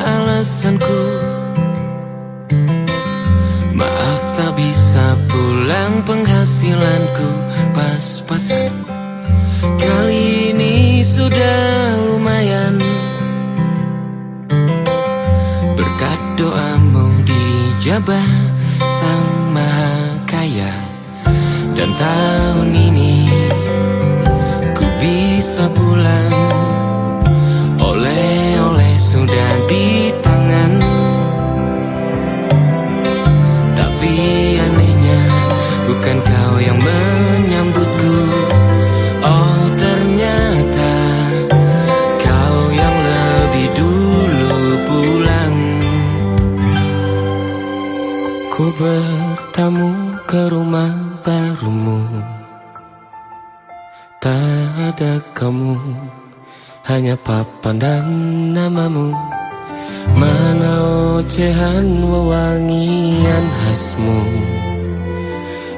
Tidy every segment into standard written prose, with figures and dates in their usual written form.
alasanku. Maaf tak bisa pulang, penghasilanku pas-pasan. Kali ini sudah lumayan, berkat doamu dijabah Sang Maha Kaya. Dan tahun ini ku bisa pulang, oleh-oleh sudah di tangan. Tapi anehnya bukan kau yang menyambutku. Oh ternyata kau yang lebih dulu pulang. Ku bertamu ke rumah barumu, tak ada kamu, hanya papan dan namamu. Mana ocehan wewangian khasmu.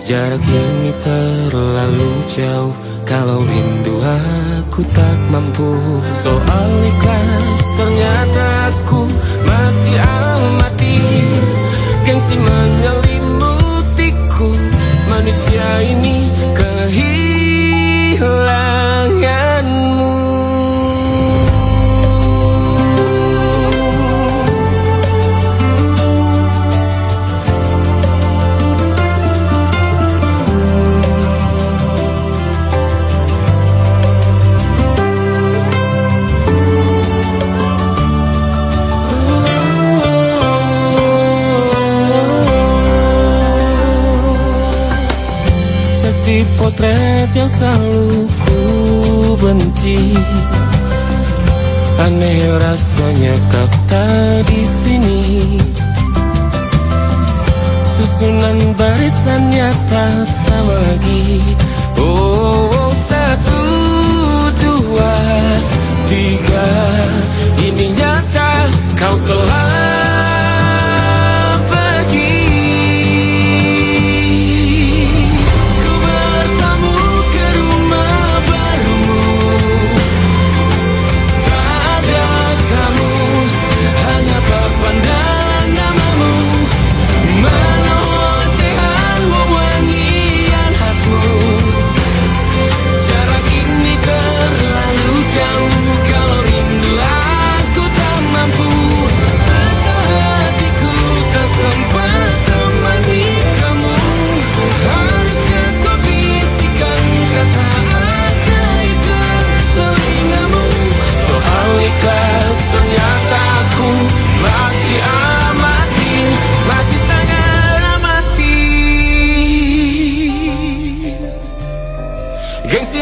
Jarak ini terlalu jauh, kalau rindu aku tak mampu. Soal ikhlas ternyata aku masih amati. Gengsi menyelimutiku, manusia ini kehilanganmu. Si potret yang selalu ku benci, aneh rasanya kau tak di sini. Susunan barisannya tak sama lagi. Oh, 1, 2, 3, ini nyata kau telah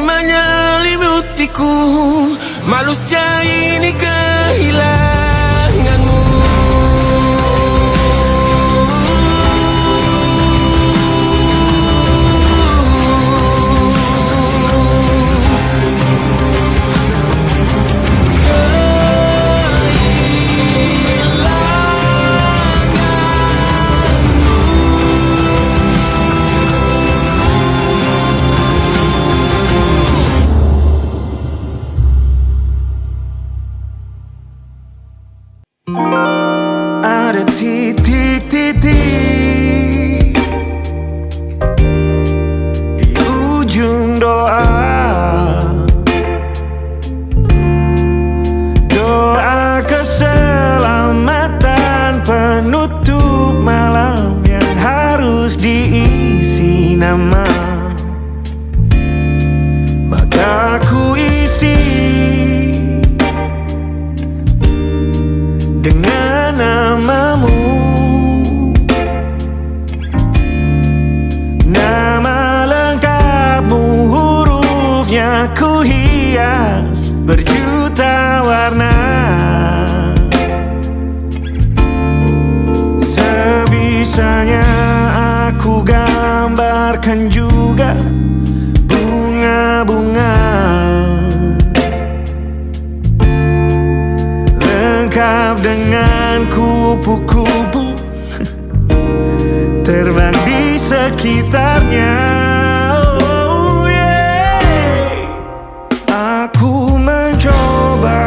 menyelimutiku, manusia ini kehilanganmu. Ada titik-titik di ujung doa, doa keselamatan penutup malam yang harus diisi nama. Maka ku isi dengan namamu, nama lengkapmu, hurufnya ku hias berjuta warna. Sebisanya aku gambarkan juga bunga-bunga, lengkap dengan kupu-kupu terbang di sekitarnya. Oh yeah. Aku mencoba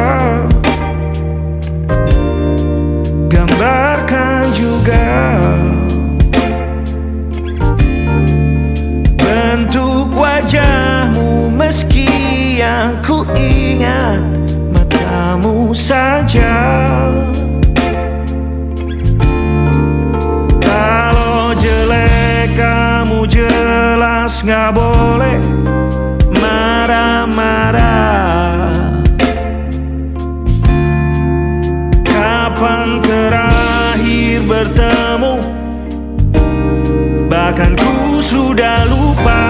kapan terakhir bertemu, bahkan ku sudah lupa.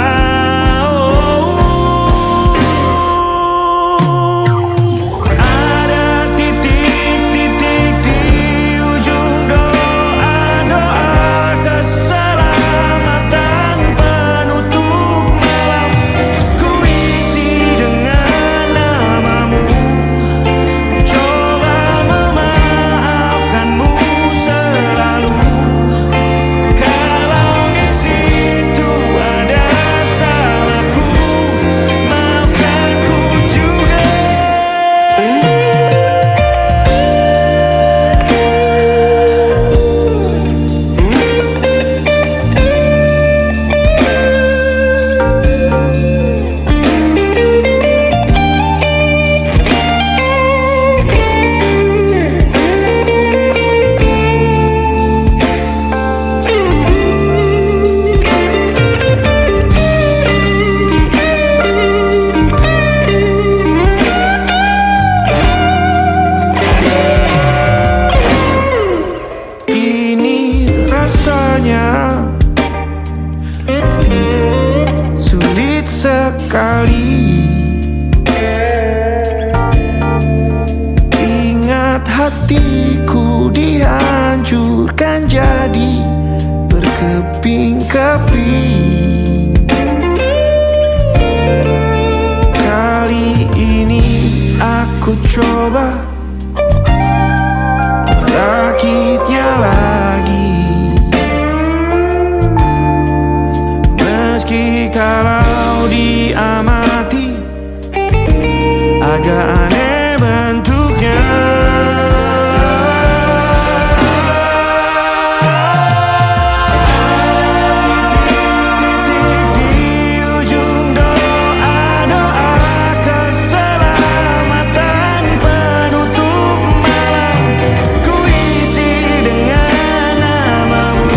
Sulit sekali ingat hatiku dihancurkan jadi berkeping-keping. Kali ini aku coba merakitnya lagi. Meski kalau diamati agak aneh bentuknya, titik-titik di ujung doa-doa keselamatan penutup malam, ku isi dengan namamu.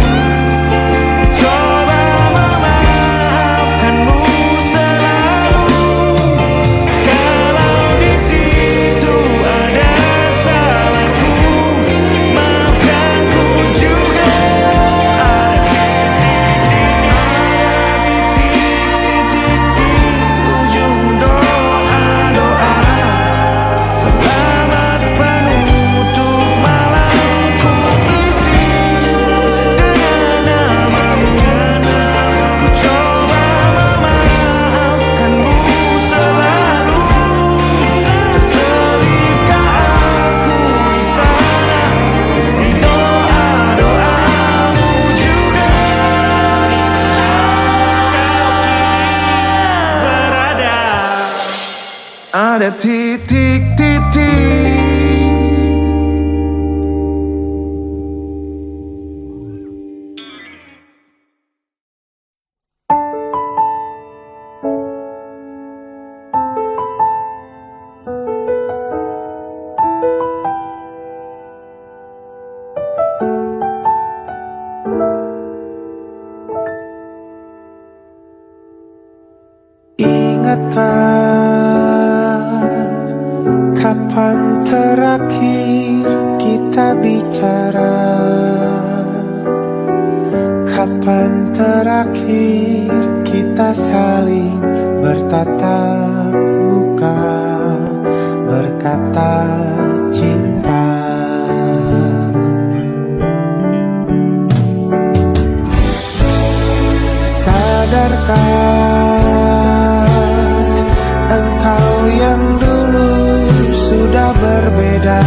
Coba memaafkanmu selalu, kalau di situ ada salahku, maafkanku juga. Ada titik-titik di ujung doa-doa, selamat penutup malam, ku isi dengan namamu. Ku coba memaafkanmu selalu, terselipkah aku di sana, di doa-doamu juga. Berada, ada titik-titik. Ingatkah kapan terakhir kita bicara? Kapan terakhir kita saling bertatap muka, berkata cinta? Sadarkah engkau yang dulu sudah berbeda,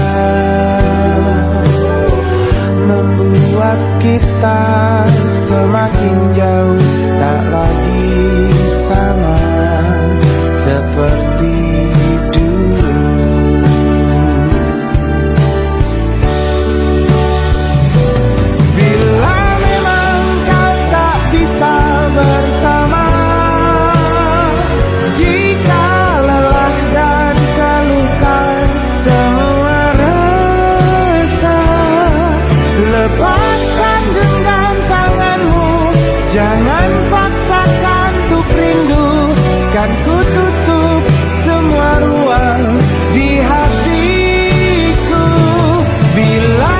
membuat kita semakin jauh, tak lagi sama seperti dulu. Bila memang kau tak bisa bersama, jika lelah dan keluhkan semua rasa, lepaskan genggam tanganmu, jangan paksakan untuk rindu. Kan ku tutup semua ruang di hatiku. Bila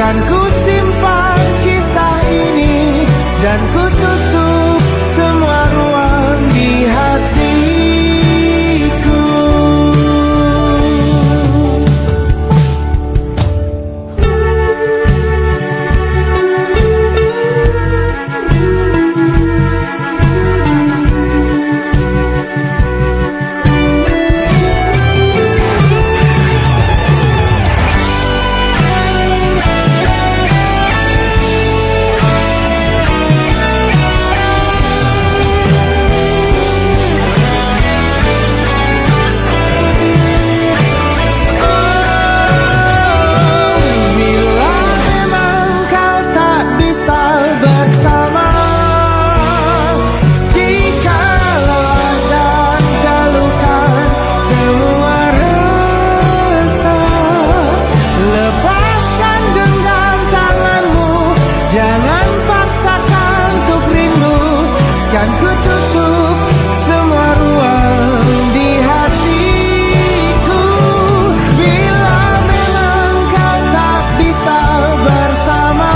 kan ku simpan kisah ini dan ku tutup semua ruang di hatiku. Jangan paksakan untuk rindu, kan ku tutup semua ruang di hatiku. Bila memang kau tak bisa bersama,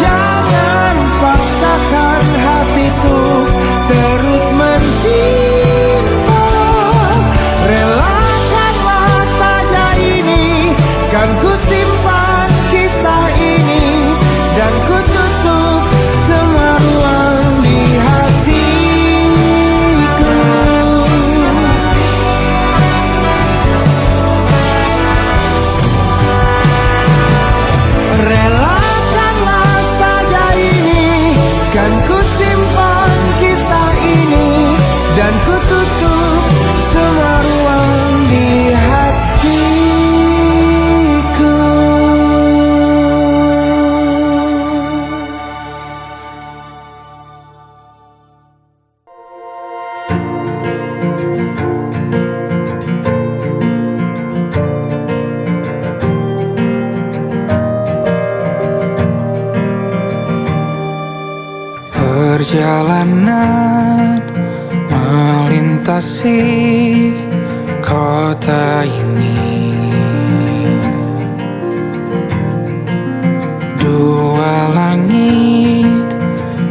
jangan paksakan hatiku terus mencinta. Relakanlah saja ini, kan ku simpan kisah ini dan ku tutup semua ruang di hatiku. Relakanlah saja ini, kan ku simpan kisah ini dan ku tutup semua ruang di hatiku. Perjalanan melintasi kota ini, dua langit,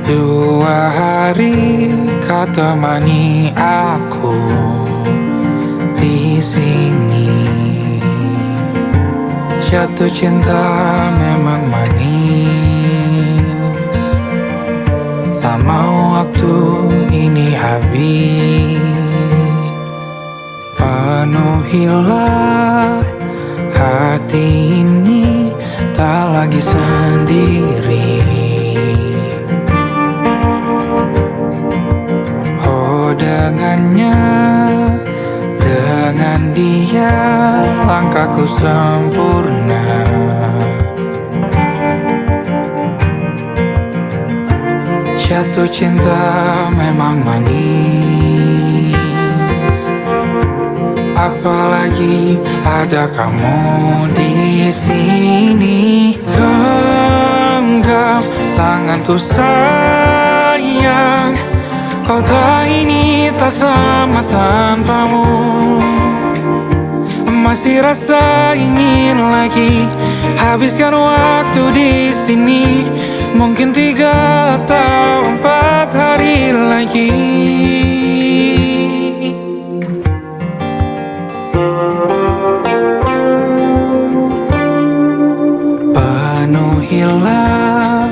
dua hari kau temani aku di sini. Jatuh cinta memang manis, tak mau waktu ini habis. Penuhilah hati ini, tak lagi sendiri. Oh dengannya, dengan dia langkahku sempurna. Jatuh cinta memang manis, apalagi ada kamu di sini. Genggam tanganku sayang, kota ini tak sama tanpamu. Masih rasa ingin lagi habiskan waktu di sini. Mungkin 3 atau 4 hari lagi. Penuhilah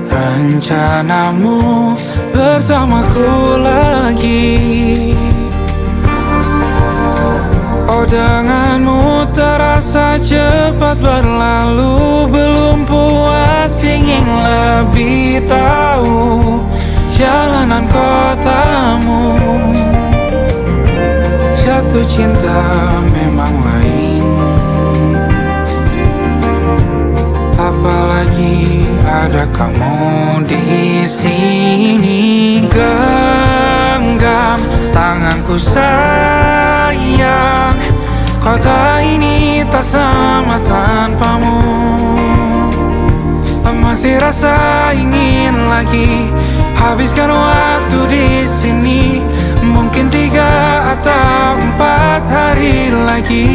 rencanamu bersamaku lagi. Oh denganmu terasa cepat berlalu, belum puas ingin lebih tahu jalanan kotamu. Jatuh cinta memang lain, apalagi ada kamu di sini. Genggam tanganku sayang, kota ini tak sama tanpamu. Masih rasa ingin lagi habiskan waktu di sini. Mungkin 3 atau 4 hari lagi.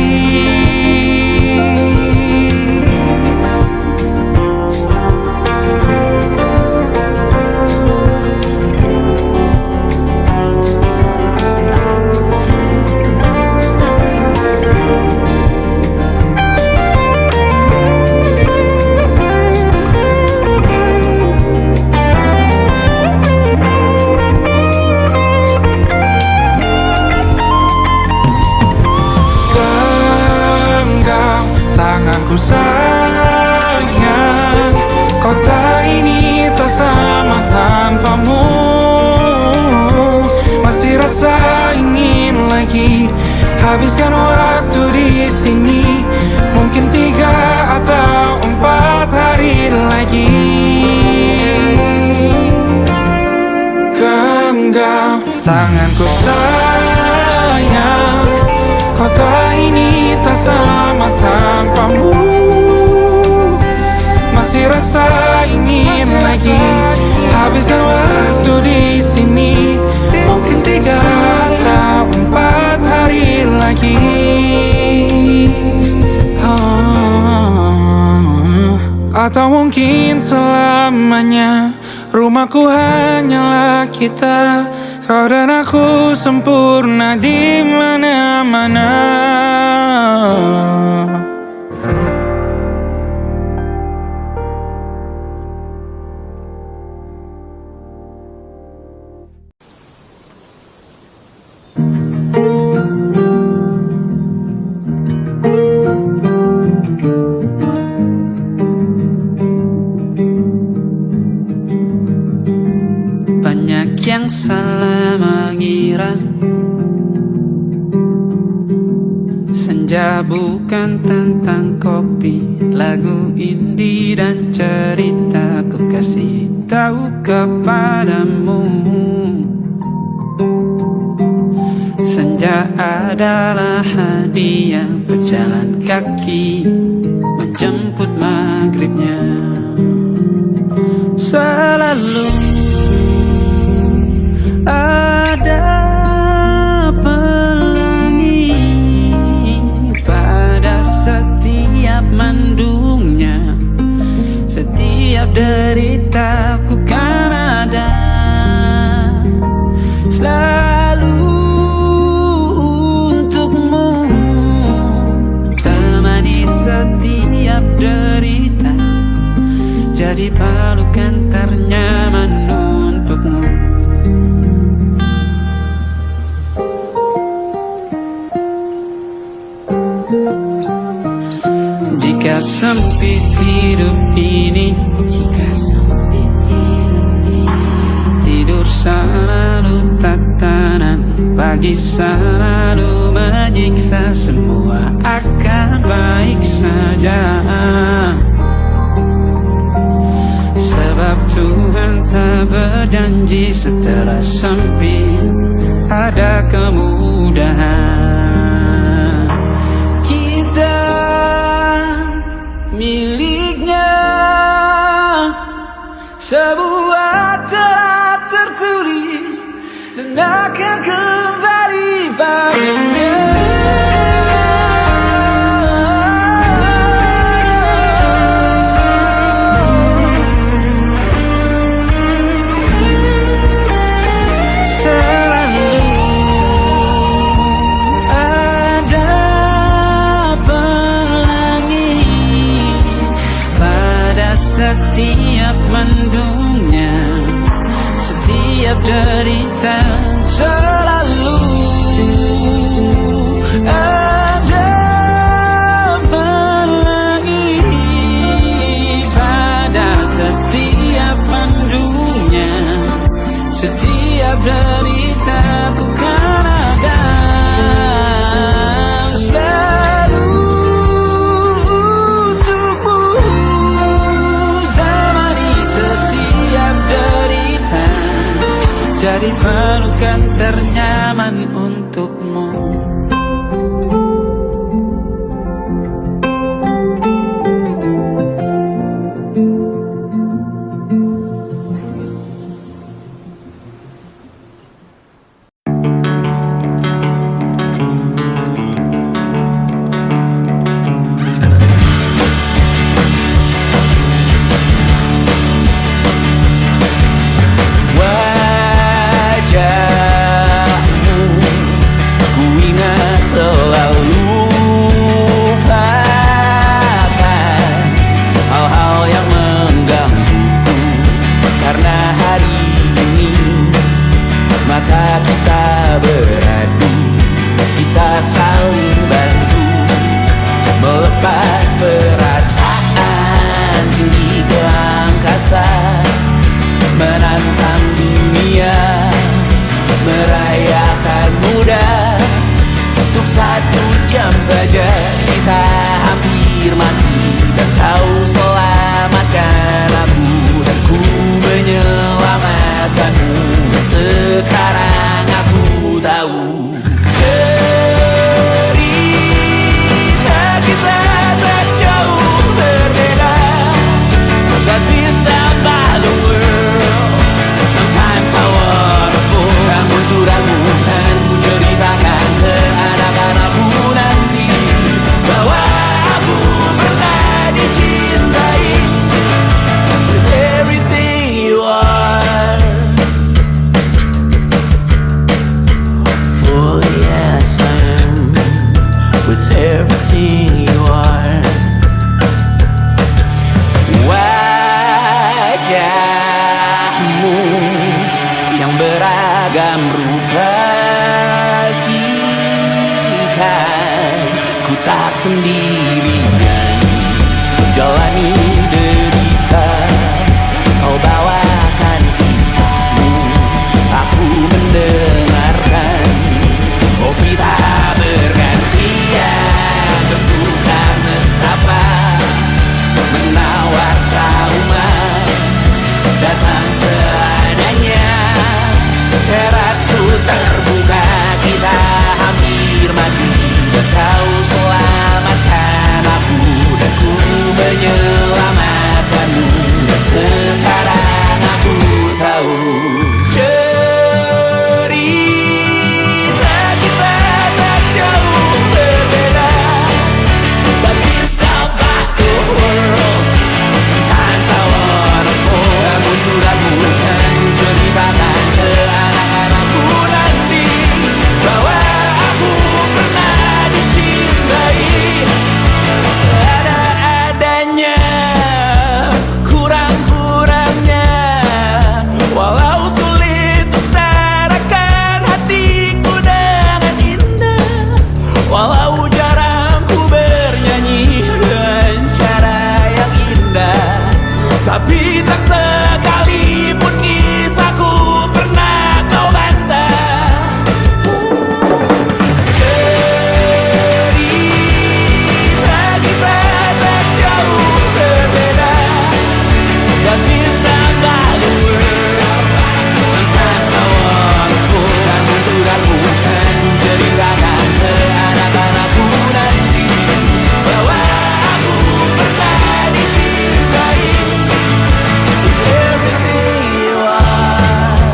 habiskan waktu di sini. Mungkin 3 atau 4 hari lagi. Genggam tanganku sayang, kota ini tak sama tanpamu. Masih rasa ingin lagi habiskan waktu di sini. Mungkin 3 atau 4 hari lagi. Atau mungkin selamanya. Rumahku hanyalah kita, kau dan aku sempurna di mana-mana. Yang salah mengira senja bukan tentang kopi, lagu indie dan cerita ku kasih tahu kepadamu. Senja adalah hadiah berjalan kaki menjemput maghribnya. Selalu ada pelangi pada setiap mendungnya. Setiap deritaku kan ada selalu untukmu. Temani setiap derita, jadi pelukan ternyaman untukmu. Jika sempit hidup ini, tidur selalu tatanan, pagi selalu menyiksa, semua akan baik saja. Sebab Tuhan tak berjanji setelah sempit ada kemudahan. Kita miliknya sebuah telah tertulis dan akan kembali padanya. Setiap mendungnya, setiap derita, selalu ada pelangi pada setiap mendungnya. Setiap derita ku kan ada jadi pelukan ternyaman untukmu. sendirian jalani derita. Kau bawakan kisahmu, aku mendengarkan. Oh kita bergantian, tentukan nestapa menawar trauma, datang seadanya. Terasku terbuka, kita hampir mati, dan kau selamatkan aku, dan ku menyelamatkanmu. Dan sekarang aku tahu cerita kita tak jauh berbeda, but it's about the world. Sometimes I wanna fall. Namun sudah bukan ku ceritakan ke anak-anakku nanti bahwa aku pernah dicintai seada-adanya, sekurang-kurangnya. Walau sulit utarakan hatiku dengan indah, walau jarang ku bernyanyi dengan cara yang indah, tapi tak sekalipun kisahku pernah kau bantah. Cerita kita tak jauh berbeda, but it's about the world. Sometimes I wanna fall. Namun sudah bukan ku ceritakan ke anak-anakku nanti bahwa aku pernah dicintai. Everything you are,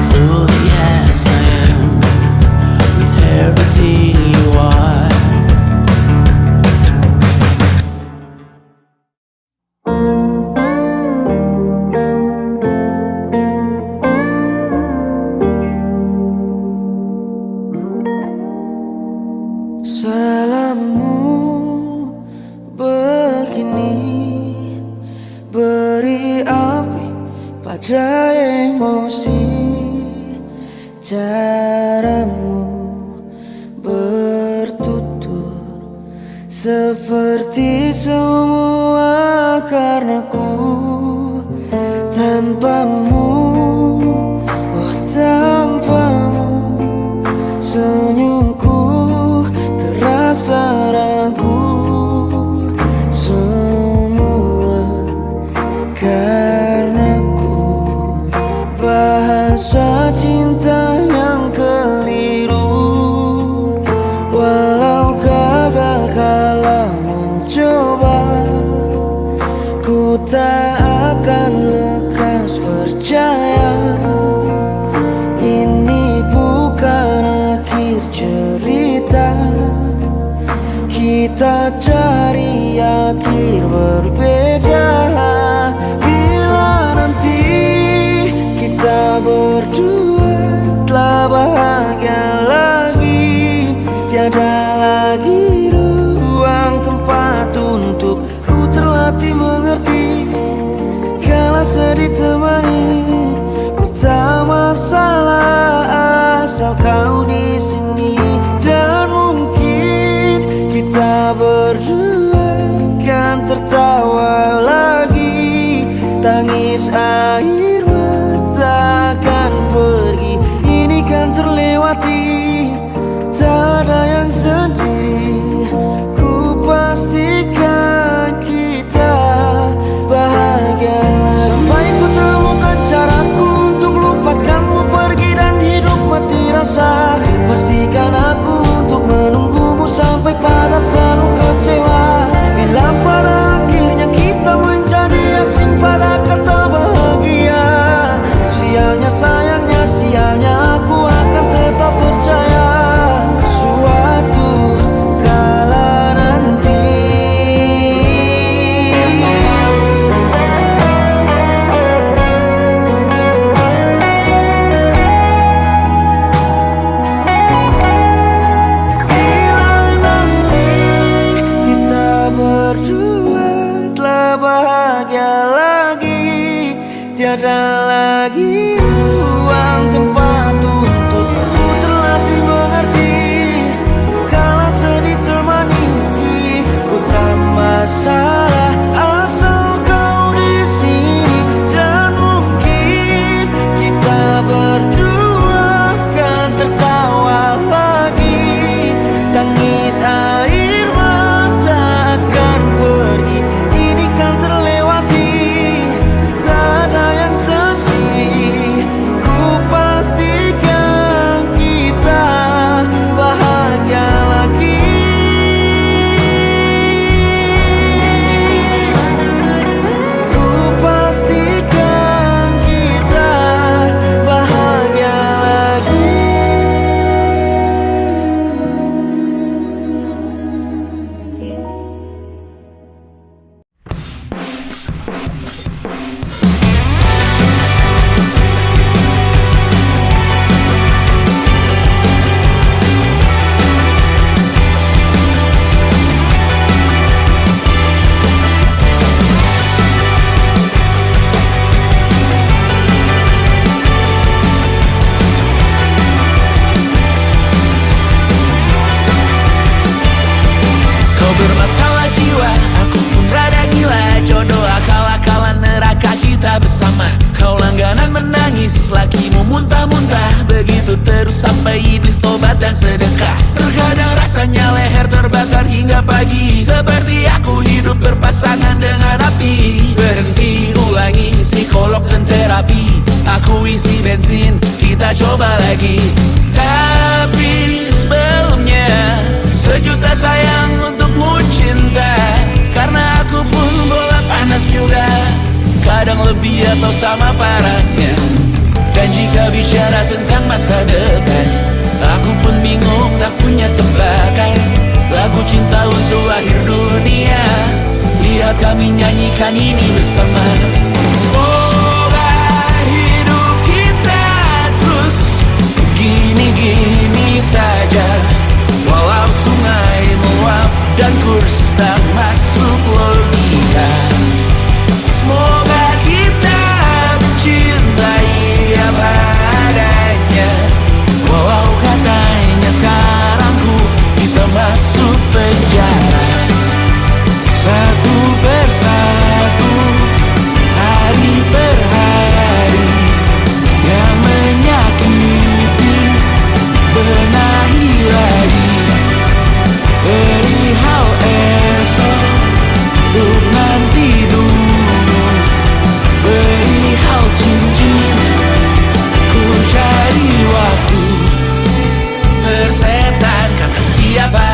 fully as I am, with everything you are. Salammu begini, beri api pada emosi. Caramu bertutur seperti semua karenaku. Tanpamu, oh tanpamu, senyumku terasa ragu. Semua karenaku, bahasa cinta yang keliru. Walau gagal kala mencoba, ku tak akan lekas percaya. Ini bukan akhir cerita, kita cari akhir berbeda. Bila nanti kita berdua telah bahagia lagi, tiada lagi ruang tempat untuk ku terlatih mengerti. Kala sedih temani, ku tak masalah asal kau di sini. Dan mungkin kita berdua kan tertawa lagi, tangis air mata akan pergi. Ini kan terlewati, tak ada yang sendiri. Ku pastikan kita bahagia lagi. Sampai ku temukan caraku untuk lupakanmu pergi dan hidup mati rasa. Pastikan aku hingga pagi. Seperti aku hidup berpasangan dengan api. Berhenti, ulangi psikolog dan terapi. Aku isi bensin, kita coba lagi. Tapi sebelumnya, sejuta sayang untukmu cinta. Karena aku pun bola panas juga, kadang lebih atau sama parahnya. Dan jika bicara tentang masa depan, aku pun bingung tak punya tebakan. Lagu cinta untuk akhir dunia, lihat kami nyanyikan ini bersama. Semoga hidup kita terus gini-gini saja, walau sungai meluap dan kurs tak masuk logika. Semoga kita mencintai apa adanya, walau katanya sekarang ku bisa masuk penjara. Satu persatu, hari per hari, yang menyakiti benahi lagi. Perihal esok, untuk nanti dulu. Perihal cincin, ku cari waktu. Persetan kata siapa,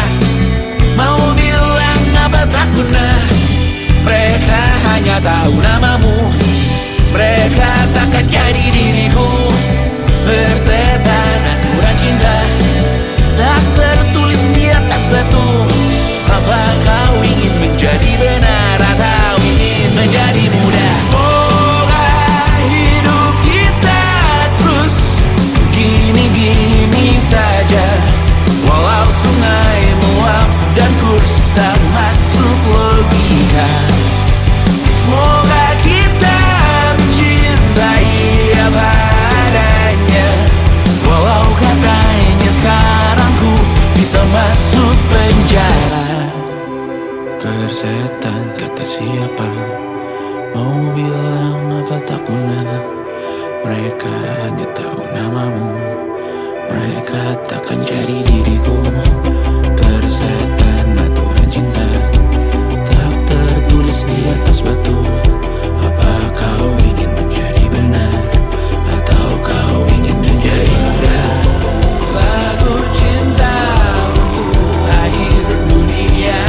mau bilang apa tak guna. Mereka hanya tahu namamu, mereka takkan jadi diriku. Persetan aturan cinta, tak tertulis di atas batu. Apa kau ingin menjadi benar atau ingin menjadi muda? Semoga hidup kita terus gini-gini saja, walau sungai meluap dan kurs tak masuk logika. Semoga kita mencintai apa adanya, walau katanya sekarang ku bisa masuk penjara. Persetan kata siapa, mau bilang apa tak guna. Mereka hanya tahu namamu, mereka takkan jadi diriku. Persetan aturan cinta, tak tertulis di atas batu. Apa kau ingin menjadi benar atau kau ingin menjadi muda? Lagu cinta untuk akhir dunia,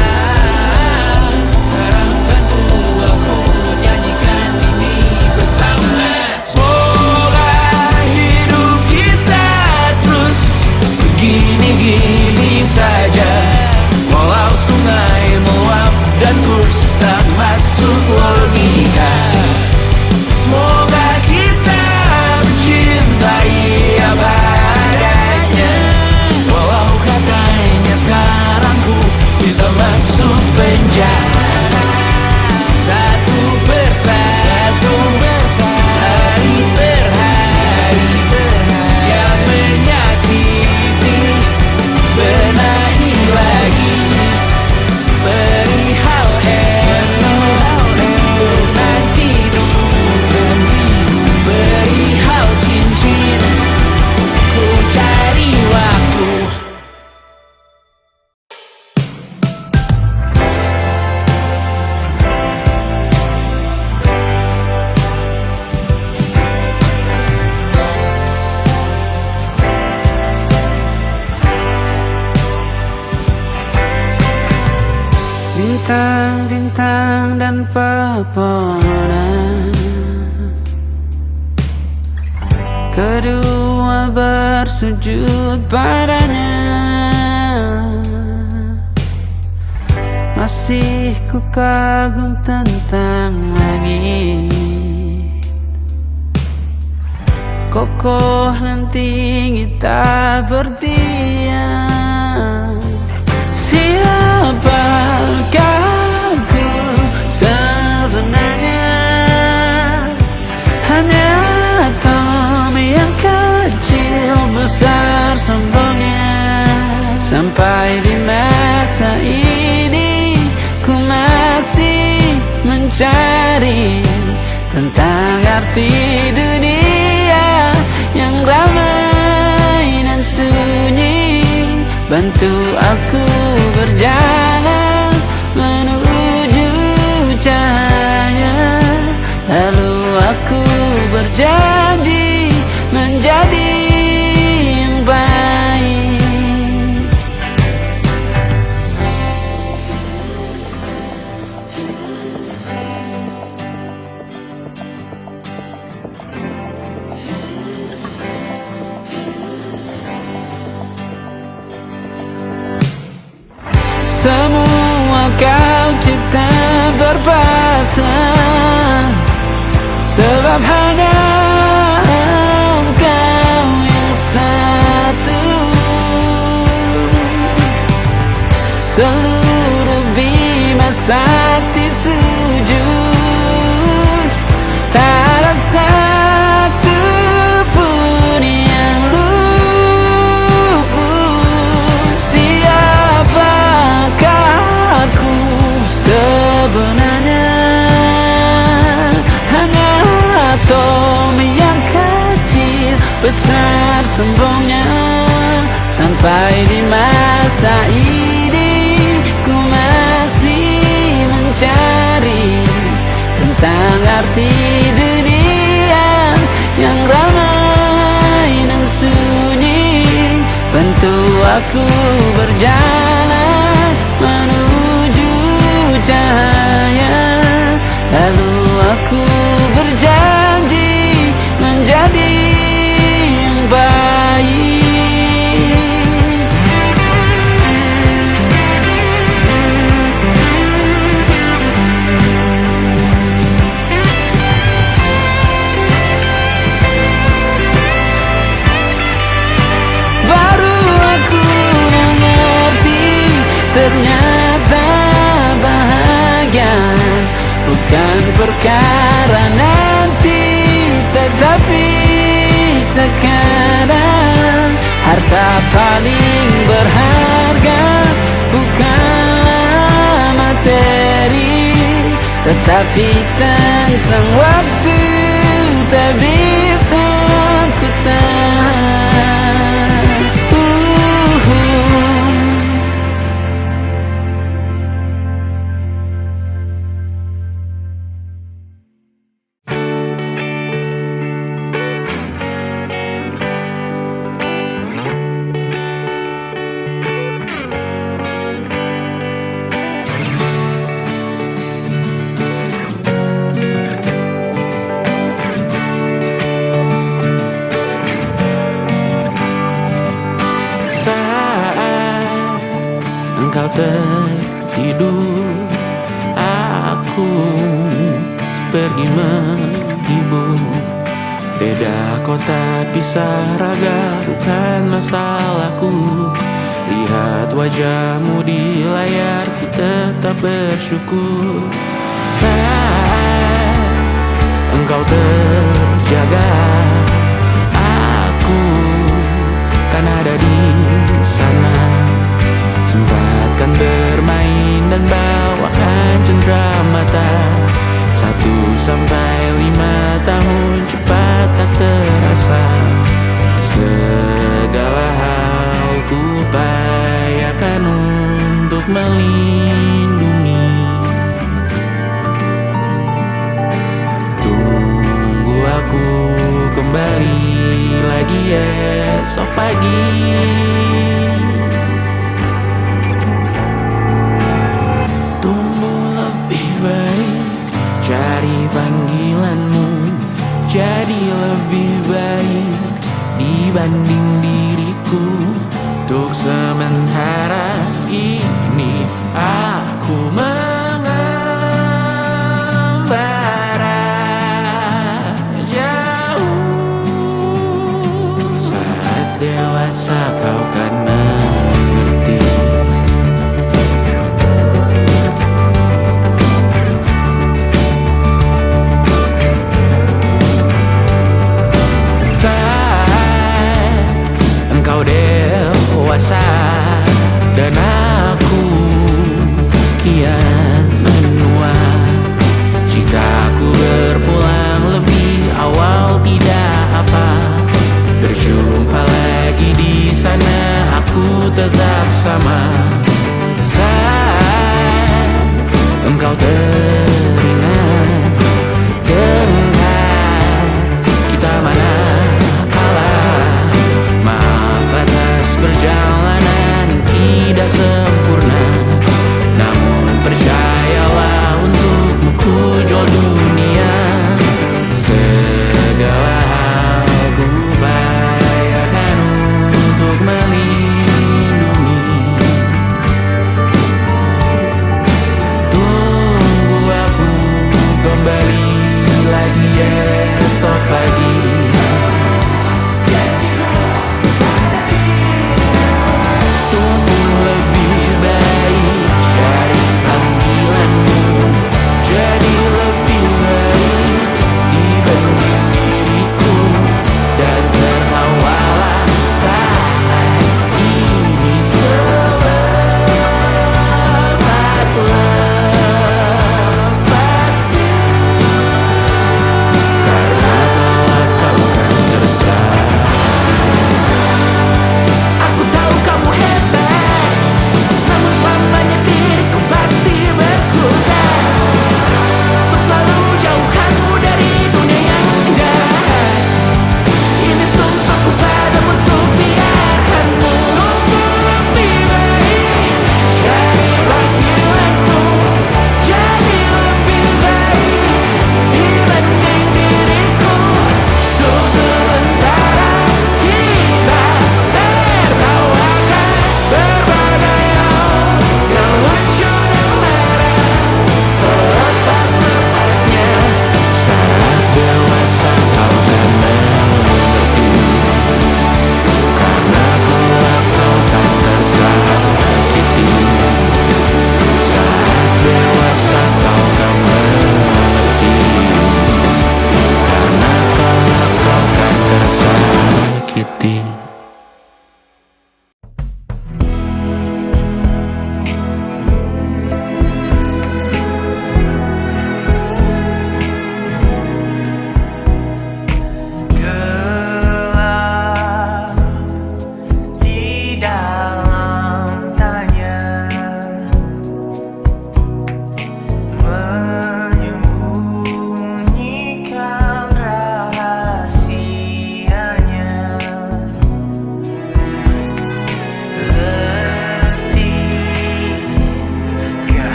sekarang bantu aku nyanyikan ini bersama. Semoga hidup kita terus begini-gini saja, walau sungai meluap dan kurs tak masuk logika. Semoga kita mencintai apa adanya, walau katanya sekarang ku bisa masuk penjara. Satu persatu, hari per hari, yang menyakiti benahi lagi. Perihal esok, untuk nanti dulu. Perihal cincin, ku cari waktu. Bintang-bintang dan pepohonan, kedua bersujud padanya. Masih ku kagum tentang langit, kokoh dan tinggi tak berdiam. Siapakah ku sebenarnya? Hanya atom yang kecil besar sombongnya. Sampai di masa ini ku masih mencari tentang arti dunia yang ramai dan sunyi. bantu aku berjalan menuju cahaya. Lalu aku berjanji menjadi yang baik. Semua kau cipta berpasang, sebab hanya engkau yang satu. Seluruh bima sakti sujud, tak ada satu pun yang luput. Siapakah aku sebenarnya? Hanya atom yang kecil, besar sombongnya. Sampai di masa ini ku masih mencari tentang arti dunia yang ramai dan sunyi. Bantu aku berjalan menuju cahaya. Lalu aku berjanji menjadi yang baik. Baru aku mengerti, ternyata bahagia bukan perkara nanti, tetapi sekarang. Harta paling berharga bukanlah materi, tetapi tentang waktu tak bisa ku tahan. Saat engkau tertidur, aku pergi menghibur. Beda kota pisah raga bukan masalahku. Lihat wajahmu di layar, ku tetap bersyukur. Saat engkau terjaga, aku kan ada di sana. Sempatkan bermain dan bawakan cenderamata. 1-5 tahun cepat tak terasa. Segala hal ku upayakan untuk melindungi. Tunggu aku kembali lagi esok pagi. Tumbuh lebih baik, cari panggilanmu. Jadi lebih baik dibanding diriku. Untuk sementara ini aku mengembara jauh. Saat dewasa kau kan mengerti. Saat engkau dewasa dan aku kian menua. Jika aku berpulang lebih awal tidak apa. Berjumpa lagi di sana. Aku aku tetap sama. Saat engkau teringat tengah kita mana kalah. Maaf atas perjalanan tidak sempurna, namun percayalah untukmu ku jual dunia. Segala hal ku upayakan untuk melindungi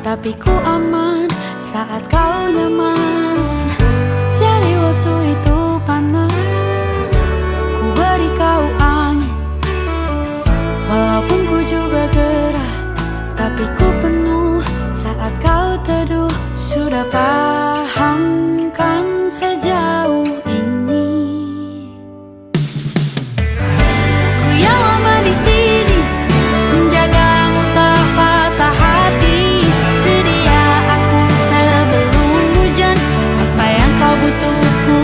tapi ku aman saat kau nyaman. Jadi waktu itu panas, ku beri kau angin. Walaupun ku juga gerah, tapi ku penuh saat kau teduh. Sudah paham kan sejauh ini? Ku yang lama di sini, menjagamu tak patah hati. Sedia aku sebelum hujan, apa yang kau butuh ku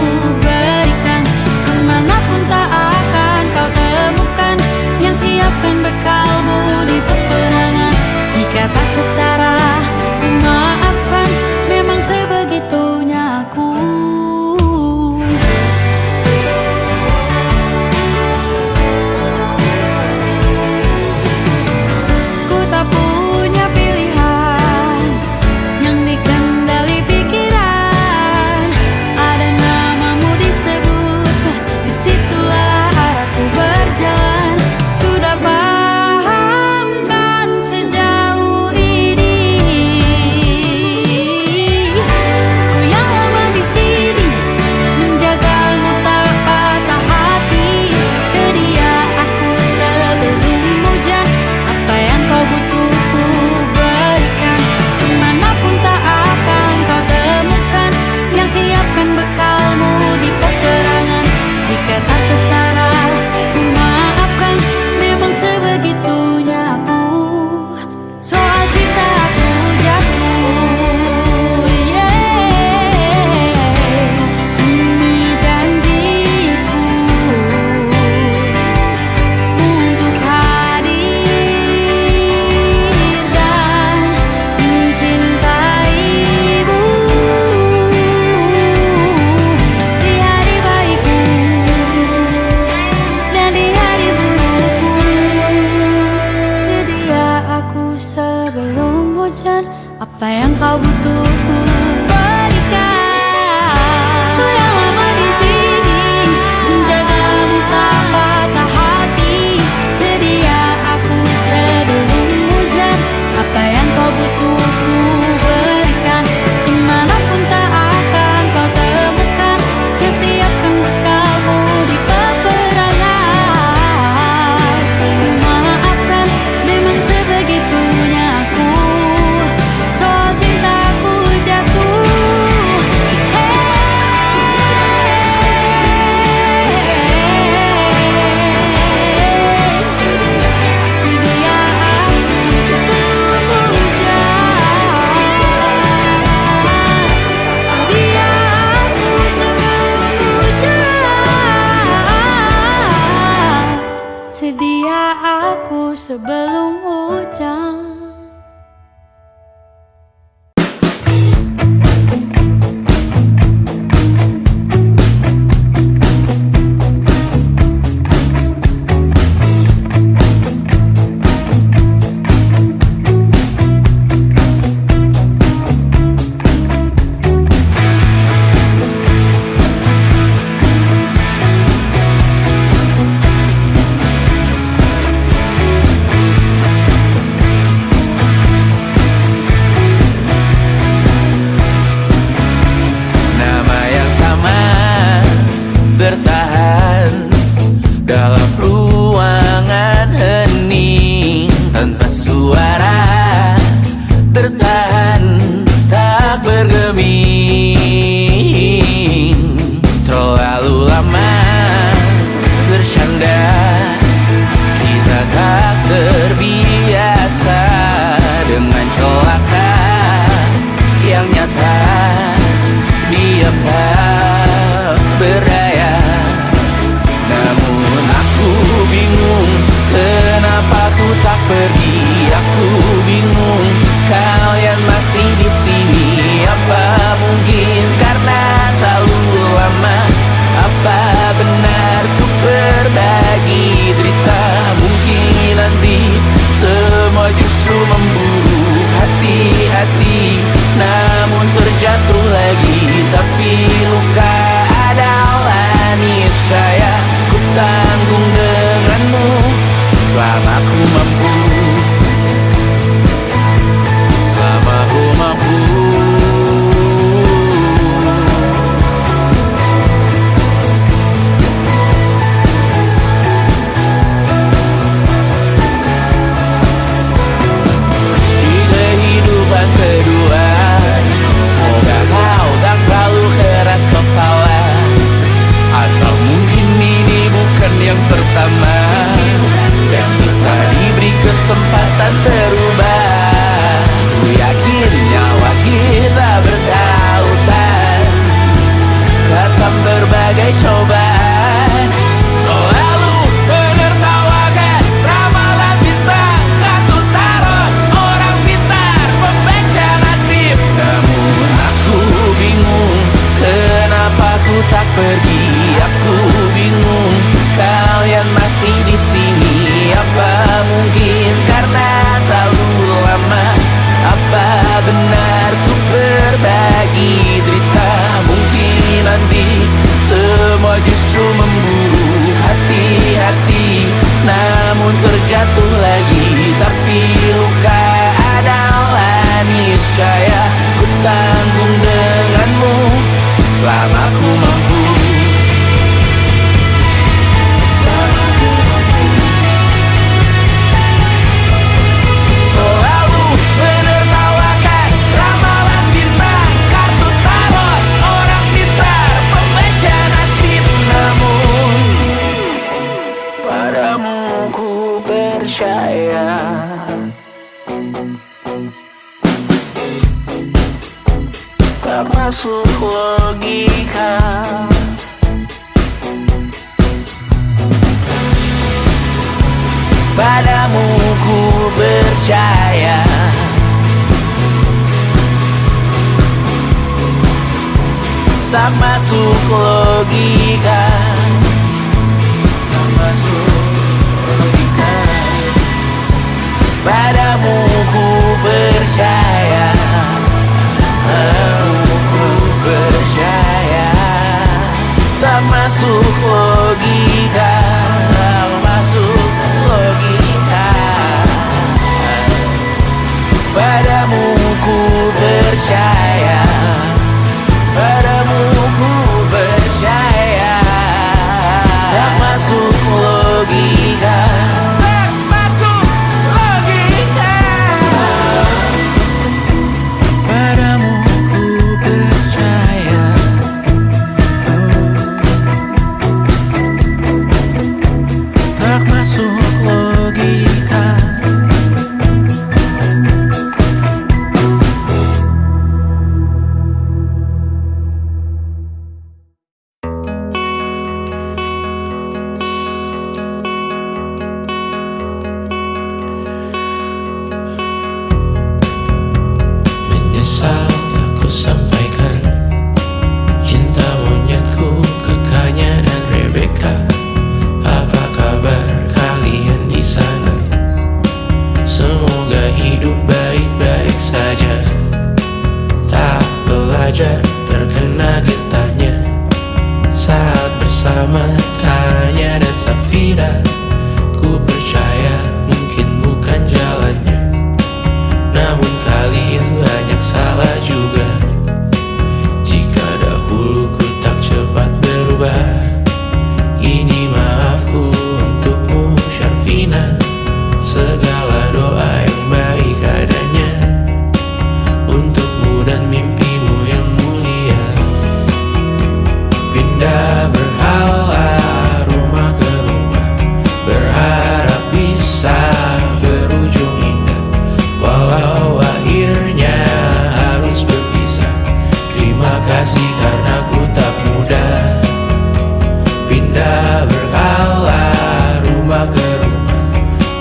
berikan. Kemanapun tak akan kau temukan yang siapkan bekalmu di peperangan. Jika tak setara, ku maafkan, memang sebegitunya aku. Ku tak punya pilihan yang dikendali pikiran. Ada namamu disebut, disitulah arahku berjalan. Sudah paham kan sejauh ini? Ku yang lama di sini, menjagamu tak patah hati. Sedia aku sebelum hujan, apa yang kau butuh ku berikan. Kemanapun tak akan kau temukan yang siapkan bekalmu di peperangan. Jika tak setara, ku maafkan, memang sebegitunya aku. Soal cinta aku jatuh, ini janjiku untuk hadir dan mencintaimu di hari baikku dan di hari burukku. Sedia aku sebelum hujan, apa yang kau butuh ku berikan. Ku yang lama di sini, menjagamu tak patah hati. Sedia aku sebelum hujan, apa yang kau butuh ku berikan. Kemanapun tak akan kau temukan yang siapkan bekalmu di peperangan. Maafkan, memang sebegitunya aku. Soal cintaku jatuh. tanggung denganmu selama ku mampu. Selalu menertawakan ramalan bintang, kartu tarot orang pintar, pembaca nasib. Namun padamu ku percaya, tak masuk logika. Padamu ku percaya, tak masuk logika. Tak masuk logika. Padamu ku percaya, padamu ku percaya, tak masuk logika. Tak masuk logika. Padamu ku percaya, padamu ku percaya, tak masuk logika. Tak masuk logika. Padamu ku percaya, tak masuk logika. Menyesal tak ku sampaikan cinta monyetku ke Kanya dan Rebecca. Apa kabar kalian di sana? Semoga hidup baik-baik saja. Tak belajar terkena getahnya saat bersama Tanya dan Safira. Ku percaya mungkin bukan jalannya, namun kalian banyak salah juga. Jika dahulu ku tak cepat berubah, ini maafku untukmu Syarfina. Segala doa yang baik adanya untukmu dan mimpimu yang mulia. Pindah berkala rumah ke rumah, berharap bisa berujung indah. Walau akhirnya harus berpisah, terima kasih karena ku tak mudah. Pindah berkala rumah ke rumah,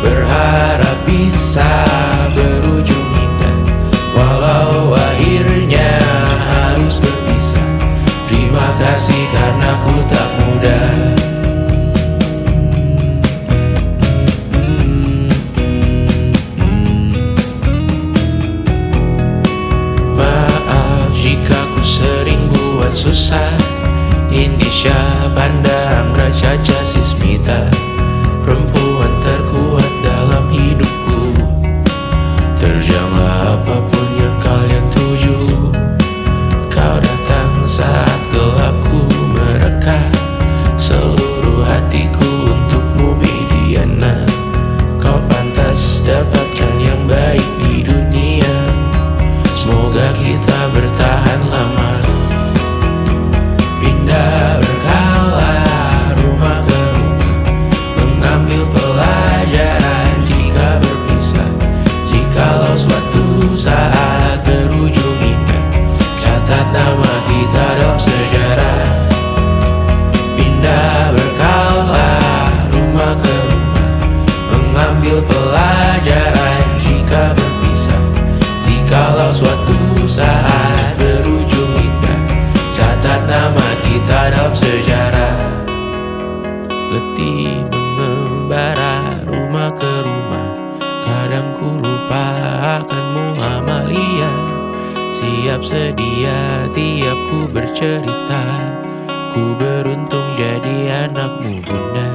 berharap bisa berujung indah. Walau akhirnya harus berpisah, terima kasih karena ku tak mudah. Maaf jika ku sering buat susah. Indisha, Panda, Anggra, Caca, Sismita, perempuan terkuat dalam hidupku. Terjanglah apapun yang kalian tuju. Kau datang saat gelapku mereka, seluruh hatiku untukmu Mediana. Kau pantas dapatkan yang baik di dunia. Semoga kita bertahan lama. Pindah berkala rumah ke rumah, mengambil pelajaran jika berpisah. Jikalau suatu saat berujung indah, catat nama kita dalam sejarah. Pindah berkala rumah ke rumah, mengambil pelajaran jika berpisah. Jikalau suatu saat berujung indah, catat nama kita dalam sejarah. Letih mengembara rumah ke rumah, kadang ku lupa akanmu Amalia. Siap sedia tiap ku bercerita, ku beruntung jadi anakmu bunda.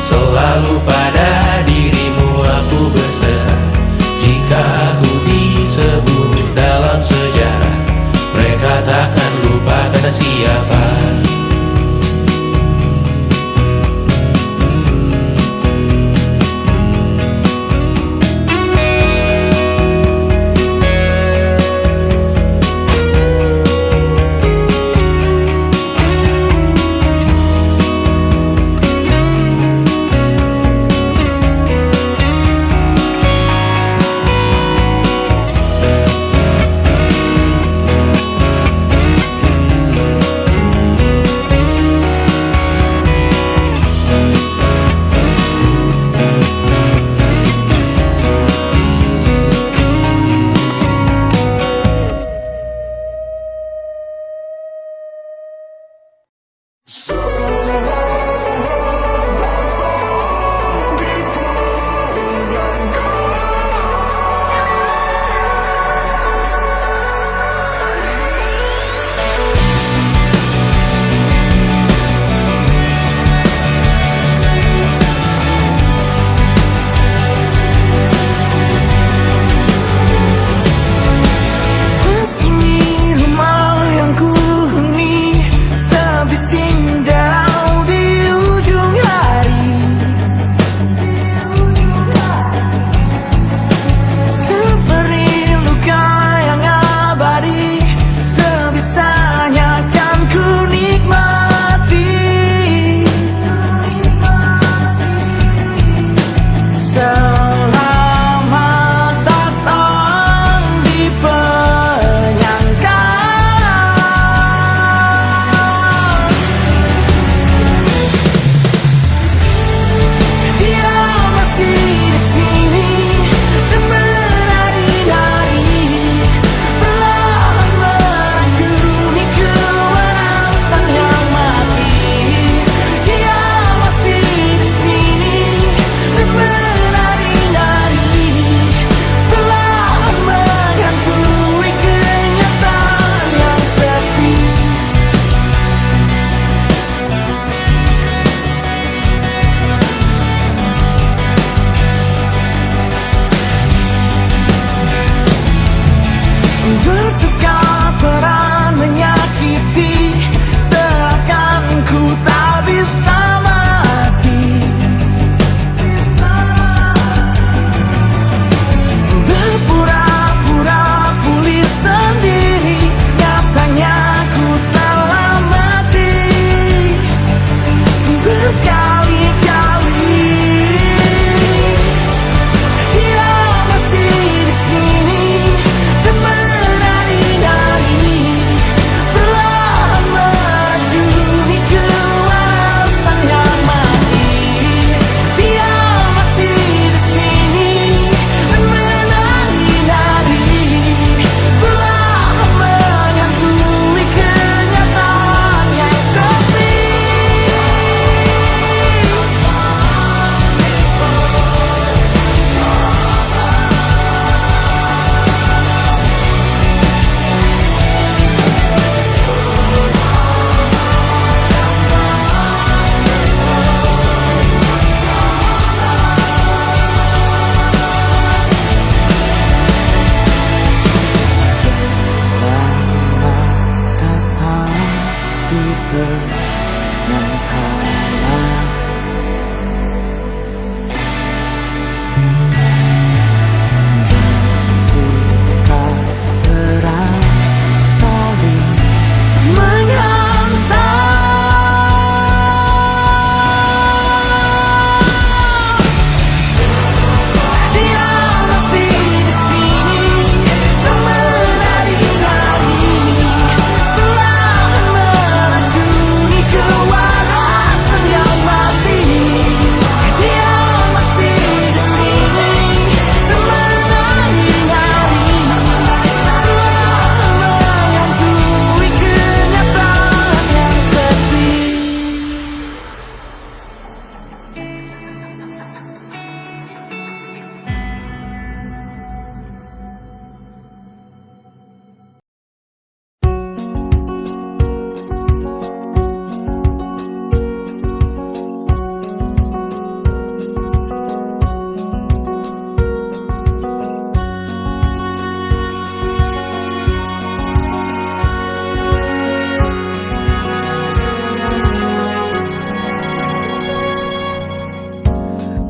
Selalu pada dirimu aku berserah. Jika aku disebut dalam sejarah, mereka takkan lupa kata siapa.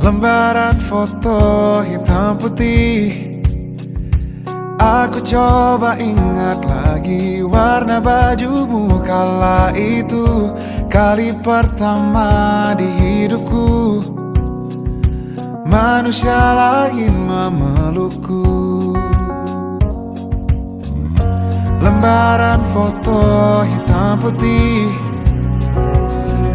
Lembaran foto hitam putih. Aku coba ingat lagi warna bajumu kala itu, kali pertama di hidupku manusia lain memelukku. Lembaran foto hitam putih.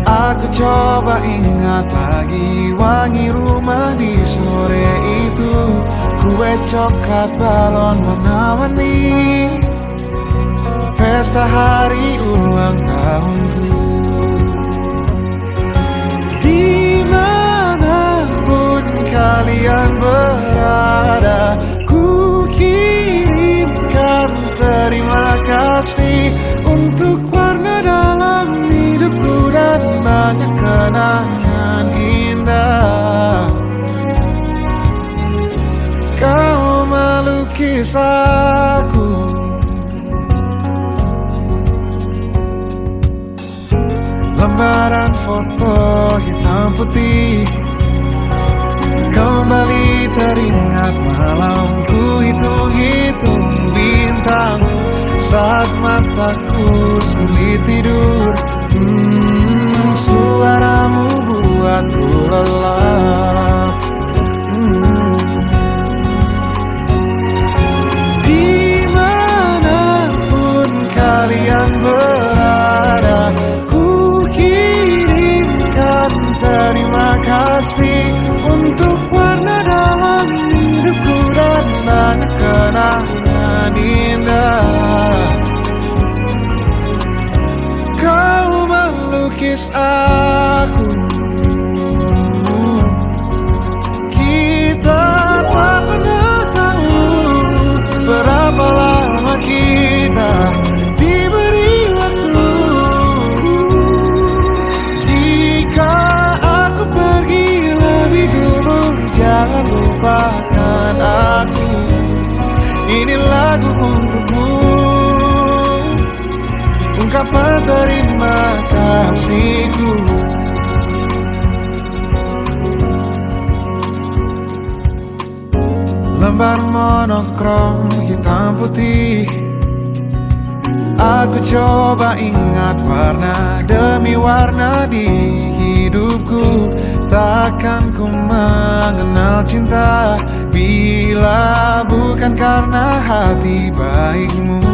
Aku coba ingat lagi wangi rumah di sore itu, kue coklat balon warna-warni, pesta hari ulang tahunku. Dimanapun kalian berada, ku kirimkan terima kasih untuk warna dalam hidupku dan banyak kenangan indah. Kau melukis aku, lembaran foto hitam putih. Kembali teringat malamku hitung-hitung bintang saat mataku sulit tidur. Suaramu buatku lelap. Dimanapun kalian berada, ku kirimkan terima kasih untuk warna dalam hidupku dan banyak kenangan indah. Kau melukis aku, kita tak pernah tahu berapa lama kita diberi waktu. Jika aku pergi lebih dulu, jangan lupakan aku. Ini lagu untukmu, ungkapan terima kasihku. Lembar monokrom hitam putih. Aku coba ingat warna demi warna di hidupku. Takkan ku mengenal cinta bila bukan karena hati baikmu.